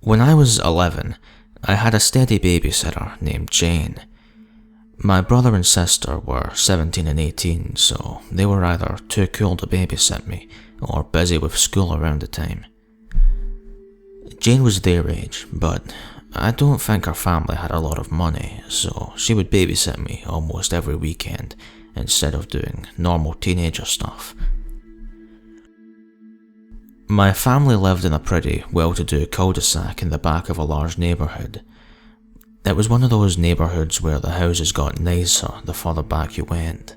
When I was 11, I had a steady babysitter named Jane. My brother and sister were 17 and 18, so they were either too cool to babysit me or busy with school around the time. Jane was their age, but I don't think her family had a lot of money, so she would babysit me almost every weekend instead of doing normal teenager stuff. My family lived in a pretty well-to-do cul-de-sac in the back of a large neighbourhood. It was one of those neighbourhoods where the houses got nicer the further back you went.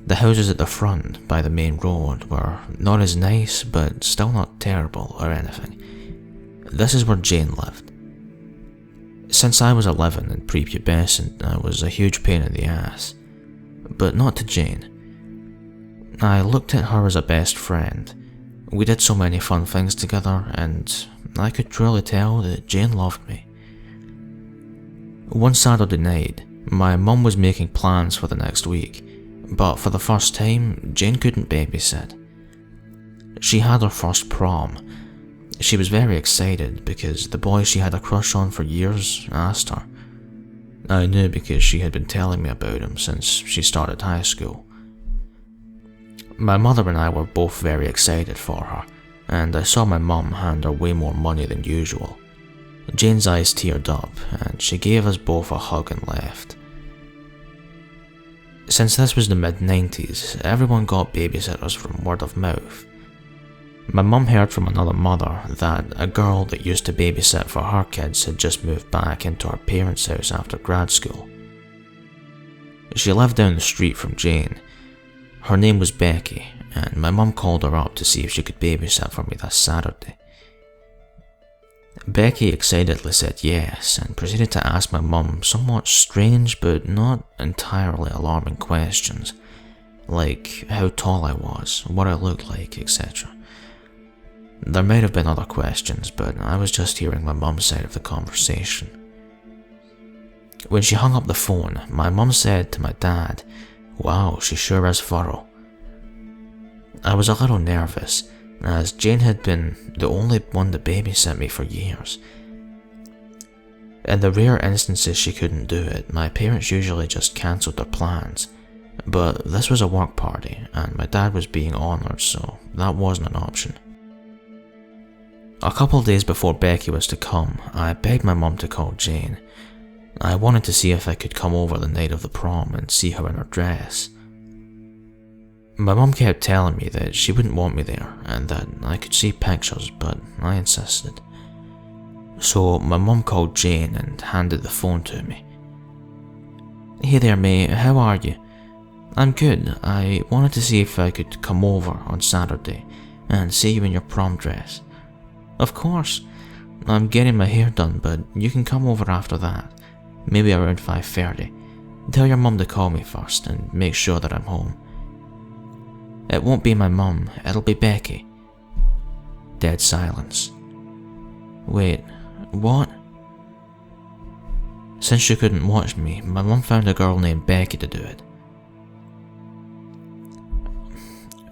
The houses at the front, by the main road, were not as nice, but still not terrible or anything. This is where Jane lived. Since I was 11 and prepubescent, I was a huge pain in the ass. But not to Jane. I looked at her as a best friend. We did so many fun things together, and I could truly tell that Jane loved me. One Saturday night, my mum was making plans for the next week, but for the first time, Jane couldn't babysit. She had her first prom. She was very excited because the boy she had a crush on for years asked her. I knew because she had been telling me about him since she started high school. My mother and I were both very excited for her, and I saw my mum hand her way more money than usual. Jane's eyes teared up, and she gave us both a hug and left. Since this was the mid-90s, everyone got babysitters from word of mouth. My mum heard from another mother that a girl that used to babysit for her kids had just moved back into her parents' house after grad school. She lived down the street from Jane. Her name was Becky, and my mum called her up to see if she could babysit for me this Saturday. Becky excitedly said yes and proceeded to ask my mum somewhat strange but not entirely alarming questions, like how tall I was, what I looked like, etc. There might have been other questions, but I was just hearing my mum's side of the conversation. When she hung up the phone, my mum said to my dad, "Wow, she sure is thorough." I was a little nervous, as Jane had been the only one to babysit me for years. In the rare instances she couldn't do it, my parents usually just cancelled their plans, but this was a work party and my dad was being honoured, so that wasn't an option. A couple of days before Becky was to come, I begged my mum to call Jane. I wanted to see if I could come over the night of the prom and see her in her dress. My mum kept telling me that she wouldn't want me there and that I could see pictures, but I insisted. So my mum called Jane and handed the phone to me. "Hey there, mate, how are you?" "I'm good. I wanted to see if I could come over on Saturday and see you in your prom dress." "Of course. I'm getting my hair done, but you can come over after that, maybe around 5:30. Tell your mum to call me first and make sure that I'm home." "It won't be my mum, it'll be Becky." Dead silence. "Wait, what?" Since she couldn't watch me, my mum found a girl named Becky to do it.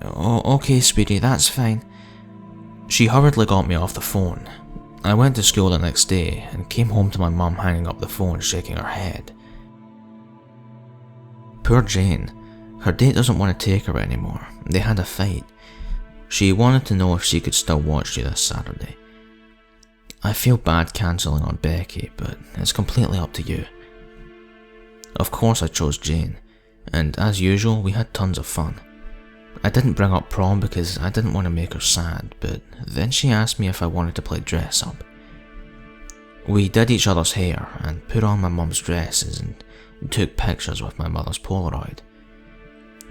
"Oh, okay, sweetie, that's fine." She hurriedly got me off the phone. I went to school the next day and came home to my mum hanging up the phone, shaking her head. Poor Jane. Her date doesn't want to take her anymore. They had a fight. She wanted to know if she could still watch you this Saturday. I feel bad cancelling on Becky, but it's completely up to you. Of course I chose Jane, and as usual we had tons of fun. I didn't bring up prom because I didn't want to make her sad, but then she asked me if I wanted to play dress up. We did each other's hair and put on my mum's dresses and took pictures with my mother's Polaroid.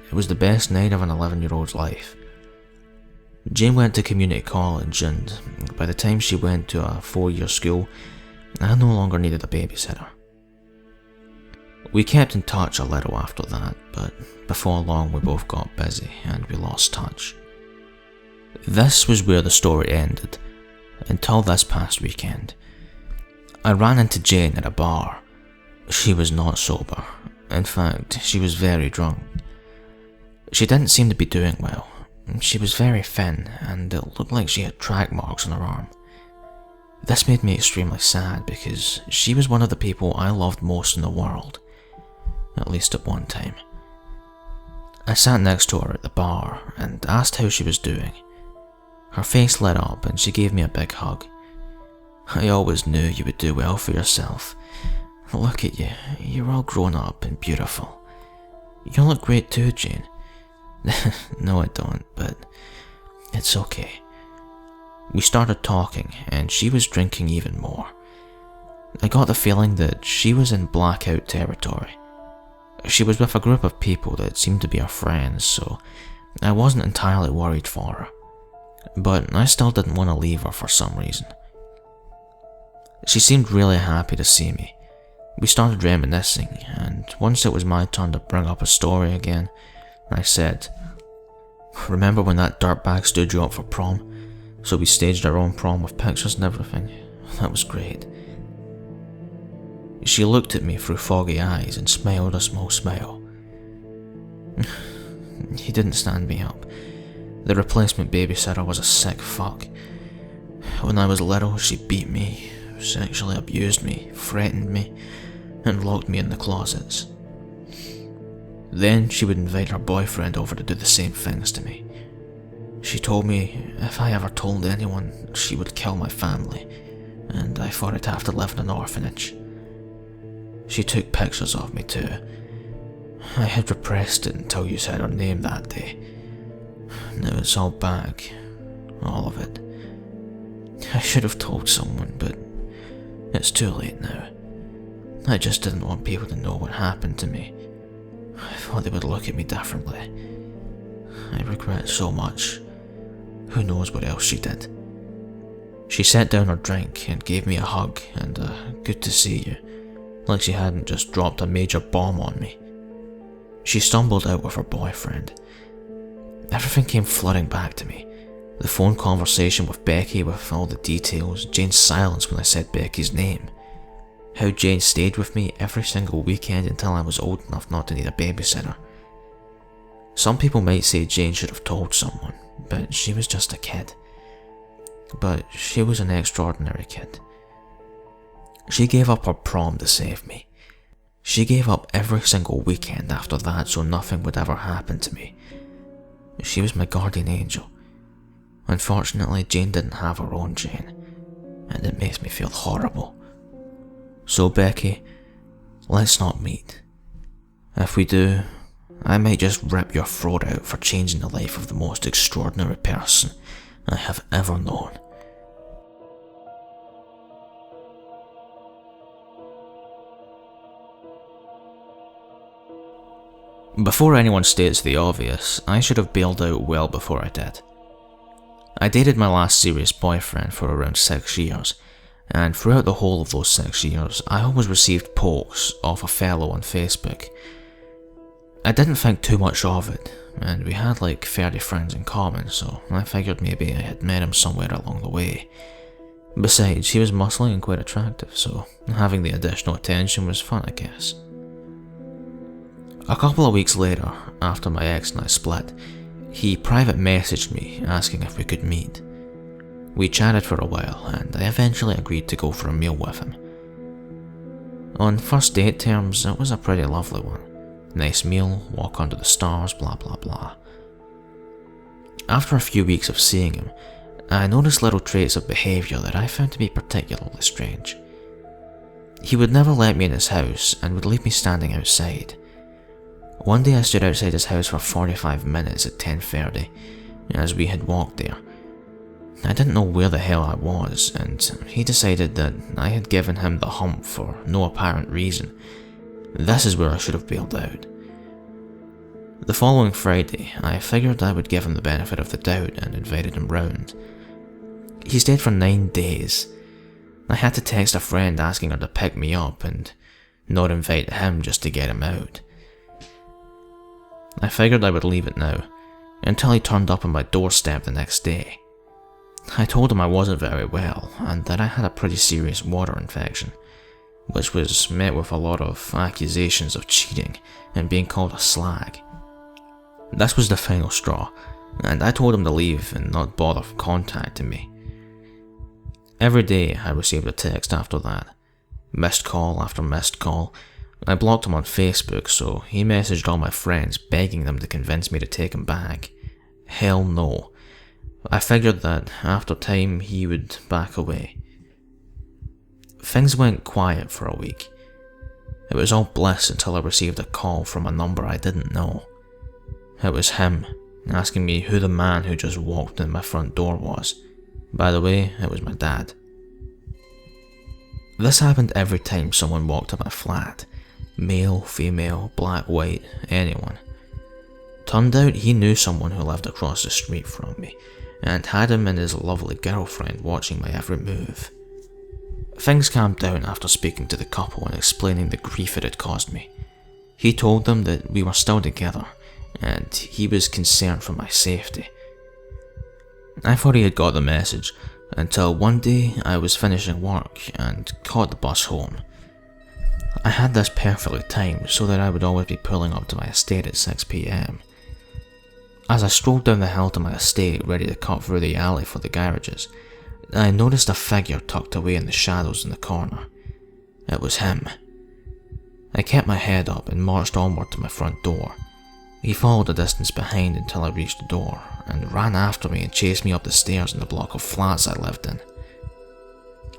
It was the best night of an 11-year-old's life. Jane went to community college, and by the time she went to a 4-year school, I no longer needed a babysitter. We kept in touch a little after that, but before long we both got busy and we lost touch. This was where the story ended, until this past weekend. I ran into Jane at a bar. She was not sober. In fact, she was very drunk. She didn't seem to be doing well. She was very thin, and it looked like she had track marks on her arm. This made me extremely sad because she was one of the people I loved most in the world, at least at one time. I sat next to her at the bar and asked how she was doing. Her face lit up and she gave me a big hug. I always knew you would do well for yourself. Look at you, you're all grown up and beautiful. You look great too, Jane. No, I don't, but it's okay. We started talking and she was drinking even more. I got the feeling that she was in blackout territory. She was with a group of people that seemed to be her friends, so I wasn't entirely worried for her. But I still didn't want to leave her for some reason. She seemed really happy to see me. We started reminiscing, and once it was my turn to bring up a story again, I said, "Remember when that dirtbag stood you up for prom? So we staged our own prom with pictures and everything. That was great." She looked at me through foggy eyes and smiled a small smile. He didn't stand me up. The replacement babysitter was a sick fuck. When I was little, she beat me, sexually abused me, threatened me, and locked me in the closets. Then she would invite her boyfriend over to do the same things to me. She told me if I ever told anyone, she would kill my family, and I thought I'd have to live in an orphanage. She took pictures of me too. I had repressed it until you said her name that day. Now it's all back, all of it. I should have told someone, but it's too late now. I just didn't want people to know what happened to me. I thought they would look at me differently. I regret so much. Who knows what else she did. She set down her drink and gave me a hug and a "good to see you," like she hadn't just dropped a major bomb on me. She stumbled out with her boyfriend. Everything came flooding back to me. The phone conversation with Becky with all the details, Jane's silence when I said Becky's name, how Jane stayed with me every single weekend until I was old enough not to need a babysitter. Some people might say Jane should have told someone, but she was just a kid. But she was an extraordinary kid. She gave up her prom to save me. She gave up every single weekend after that so nothing would ever happen to me. She was my guardian angel. Unfortunately, Jane didn't have her own Jane, and it makes me feel horrible. So Becky, let's not meet. If we do, I might just rip your throat out for changing the life of the most extraordinary person I have ever known. Before anyone states the obvious, I should have bailed out well before I did. I dated my last serious boyfriend for around 6 years, and throughout the whole of those 6 years, I always received pokes off a fellow on Facebook. I didn't think too much of it, and we had like 30 friends in common, so I figured maybe I had met him somewhere along the way. Besides, he was muscly and quite attractive, so having the additional attention was fun, I guess. A couple of weeks later, after my ex and I split, he private messaged me asking if we could meet. We chatted for a while, and I eventually agreed to go for a meal with him. On first date terms, it was a pretty lovely one. Nice meal, walk under the stars, blah blah blah. After a few weeks of seeing him, I noticed little traits of behaviour that I found to be particularly strange. He would never let me in his house and would leave me standing outside. One day I stood outside his house for 45 minutes at 10:30 as we had walked there. I didn't know where the hell I was, and he decided that I had given him the hump for no apparent reason. This is where I should have bailed out. The following Friday, I figured I would give him the benefit of the doubt and invited him round. He stayed for 9 days. I had to text a friend asking her to pick me up and not invite him just to get him out. I figured I would leave it now, until he turned up on my doorstep the next day. I told him I wasn't very well, and that I had a pretty serious water infection, which was met with a lot of accusations of cheating and being called a slag. This was the final straw, and I told him to leave and not bother contacting me. Every day I received a text after that. Missed call after missed call. I blocked him on Facebook, so he messaged all my friends begging them to convince me to take him back. Hell no. I figured that after time he would back away. Things went quiet for a week. It was all bliss until I received a call from a number I didn't know. It was him, asking me who the man who just walked in my front door was. By the way, it was my dad. This happened every time someone walked to my flat. Male, female, black, white, anyone. Turned out he knew someone who lived across the street from me, and had him and his lovely girlfriend watching my every move. Things calmed down after speaking to the couple and explaining the grief it had caused me. He told them that we were still together, and he was concerned for my safety. I thought he had got the message, until one day I was finishing work and caught the bus home. I had this perfectly timed so that I would always be pulling up to my estate at 6 PM. As I strolled down the hill to my estate ready to cut through the alley for the garages, I noticed a figure tucked away in the shadows in the corner. It was him. I kept my head up and marched onward to my front door. He followed a distance behind until I reached the door, and ran after me and chased me up the stairs in the block of flats I lived in.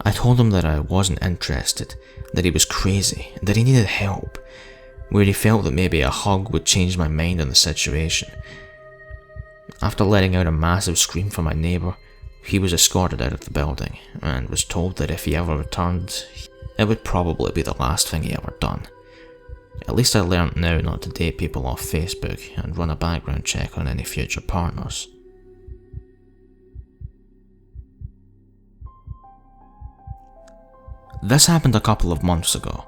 I told him that I wasn't interested, that he was crazy, and that he needed help, where he felt that maybe a hug would change my mind on the situation. After letting out a massive scream from my neighbour, he was escorted out of the building, and was told that if he ever returned, it would probably be the last thing he ever done. At least I learnt now not to date people off Facebook and run a background check on any future partners. This happened a couple of months ago.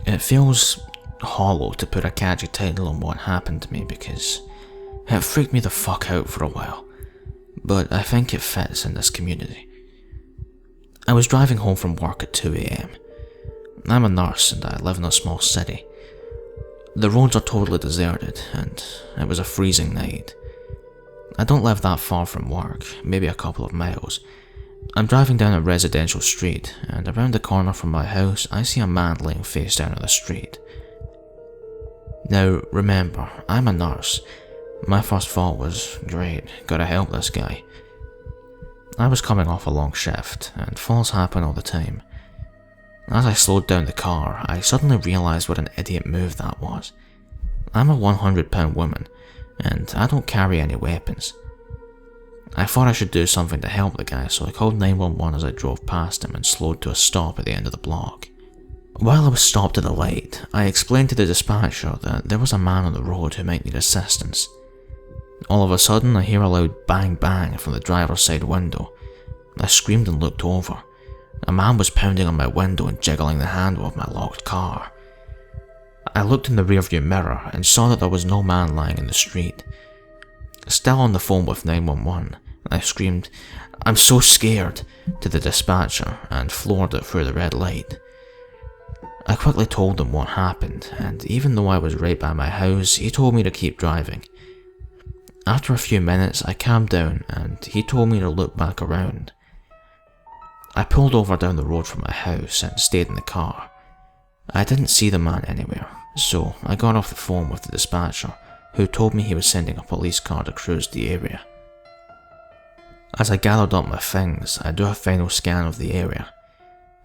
It feels hollow to put a catchy title on what happened to me because it freaked me the fuck out for a while, but I think it fits in this community. I was driving home from work at 2 AM. I'm a nurse and I live in a small city. The roads are totally deserted and it was a freezing night. I don't live that far from work, maybe a couple of miles. I'm driving down a residential street, and around the corner from my house I see a man laying face down on the street. Now remember, I'm a nurse. My first thought was, great, gotta help this guy. I was coming off a long shift, and falls happen all the time. As I slowed down the car, I suddenly realised what an idiot move that was. I'm a 100-pound woman, and I don't carry any weapons. I thought I should do something to help the guy, so I called 911 as I drove past him and slowed to a stop at the end of the block. While I was stopped at the light, I explained to the dispatcher that there was a man on the road who might need assistance. All of a sudden, I hear a loud bang bang from the driver's side window. I screamed and looked over. A man was pounding on my window and jiggling the handle of my locked car. I looked in the rearview mirror and saw that there was no man lying in the street. Still on the phone with 911, I screamed, "I'm so scared," to the dispatcher and floored it through the red light. I quickly told him what happened, and even though I was right by my house, he told me to keep driving. After a few minutes, I calmed down and he told me to look back around. I pulled over down the road from my house and stayed in the car. I didn't see the man anywhere, so I got off the phone with the dispatcher, who told me he was sending a police car to cruise the area. As I gathered up my things, I do a final scan of the area,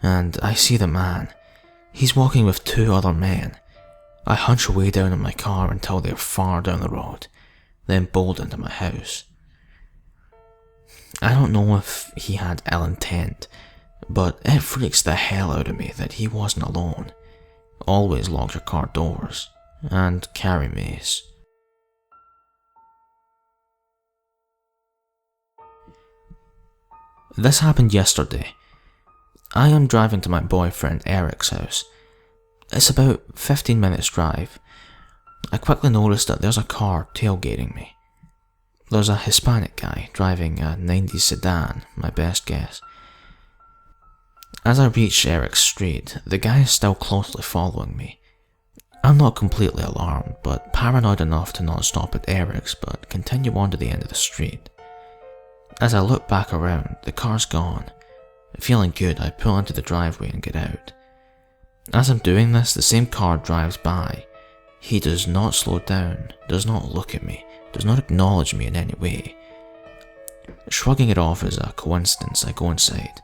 and I see the man. He's walking with 2 other men. I hunch away down in my car until they're far down the road, then bolt into my house. I don't know if he had ill intent, but it freaks the hell out of me that he wasn't alone. Always lock your car doors, and carry mace. This happened yesterday. I am driving to my boyfriend Eric's house. It's about 15 minutes drive. I quickly noticed that there's a car tailgating me. There's a Hispanic guy driving a 90s sedan, my best guess. As I reach Eric's street, the guy is still closely following me. I'm not completely alarmed, but paranoid enough to not stop at Eric's but continue on to the end of the street. As I look back around, the car's gone, Feeling good, I pull into the driveway and get out. As I'm doing this, the same car drives by. He does not slow down, does not look at me, does not acknowledge me in any way. Shrugging it off as a coincidence, I go inside.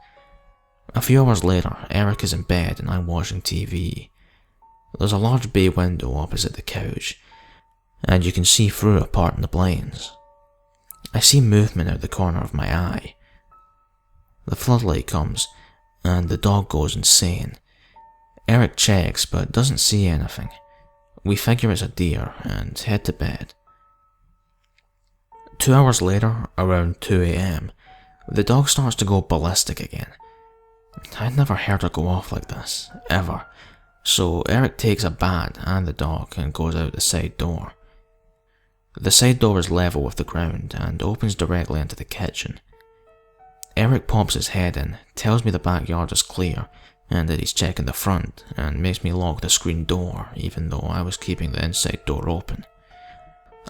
A few hours later, Eric is in bed and I'm watching TV. There's a large bay window opposite the couch, and you can see through a part in the blinds. I see movement out the corner of my eye. The floodlight comes, and the dog goes insane. Eric checks, but doesn't see anything. We figure it's a deer, and head to bed. 2 hours later, around 2 AM, the dog starts to go ballistic again. I'd never heard her go off like this, ever. So Eric takes a bat and the dog and goes out the side door. The side door is level with the ground and opens directly into the kitchen. Eric pops his head in, tells me the backyard is clear and that he's checking the front, and makes me lock the screen door even though I was keeping the inside door open.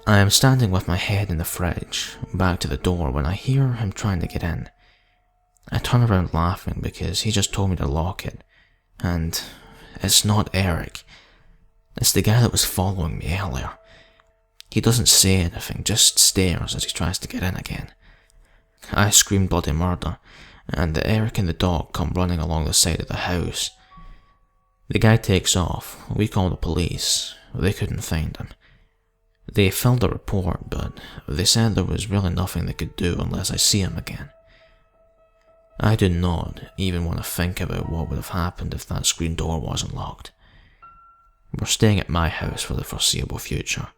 I am standing with my head in the fridge, back to the door, when I hear him trying to get in. I turn around laughing because he just told me to lock it, and it's not Eric. It's the guy that was following me earlier. He doesn't say anything, just stares as he tries to get in again. I scream bloody murder, and Eric and the dog come running along the side of the house. The guy takes off. We call the police. They couldn't find him. They filed a report, but they said there was really nothing they could do unless I see him again. I do not even want to think about what would have happened if that screen door wasn't locked. We're staying at my house for the foreseeable future.